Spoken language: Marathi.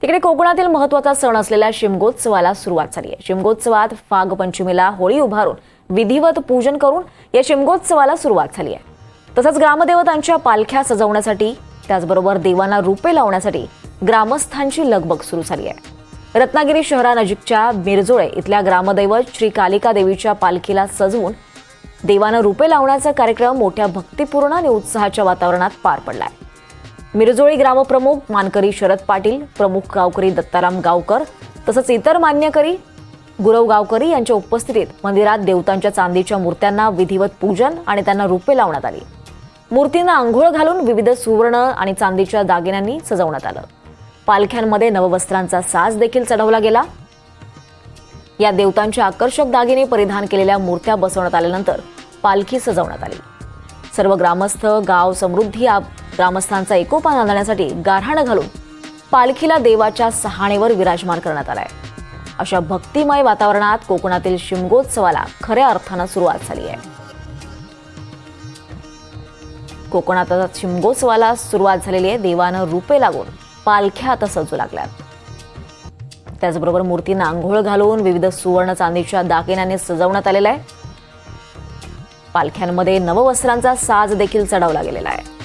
तिकडे कोकणातील महत्त्वाचा सण असलेल्या शिमगोत्सवाला सुरुवात झाली आहे। शिमगोत्सवात फाग पंचमीला होळी उभारून विधिवत पूजन करून या शिमगोत्सवाला सुरुवात झाली आहे। तसंच ग्रामदेवतांच्या पालख्या सजवण्यासाठी त्याचबरोबर देवांना रूपे लावण्यासाठी ग्रामस्थांची लगबग सुरू झाली आहे। रत्नागिरी शहरानजीकच्या मिरजोळे इथल्या ग्रामदैवत श्री कालिका देवीच्या पालखीला सजवून देवांना रूपे लावण्याचा कार्यक्रम मोठ्या भक्तिपूर्ण आणि उत्साहाच्या वातावरणात पार पडलाय। मिरजोळी ग्रामप्रमुख मानकरी शरद पाटील, प्रमुख गावकरी दत्ताराम गावकर तसंच इतर मान्यकरी गुरव गावकरी यांच्या उपस्थितीत मंदिरात देवतांच्या चांदीच्या मूर्त्यांना विधिवत पूजन आणि त्यांना रूपे लावण्यात आली। मूर्तींना अंघोळ घालून विविध सुवर्ण आणि चांदीच्या दागिन्यांनी सजवण्यात आलं। पालख्यांमध्ये नववस्त्रांचा साज देखील चढवला गेला। या देवतांच्या आकर्षक दागिने परिधान केलेल्या मूर्त्या बसवण्यात आल्यानंतर पालखी सजवण्यात आली। सर्व ग्रामस्थ गाव समृद्धी ग्रामस्थांचा एकोपा आणण्यासाठी गारहाण घालून पालखीला देवाच्या सहाणेवर विराजमान करण्यात आलाय। अशा भक्तिमय वातावरणात कोकणातील शिमगोत्सवाला खऱ्या अर्थानं सुरुवात झाली आहे। कोकणात शिमगोत्सवाला सुरुवात झालेली आहे। देवानं रूपे लागून पालख्या आता सजू लागल्यात। त्याचबरोबर मूर्तींना अंघोळ घालून विविध सुवर्ण चांदीच्या दागिन्यांनी सजवण्यात आलेला आहे। पालख्यांमध्ये नववस्त्रांचा साज देखील चढवला गेलेला आहे।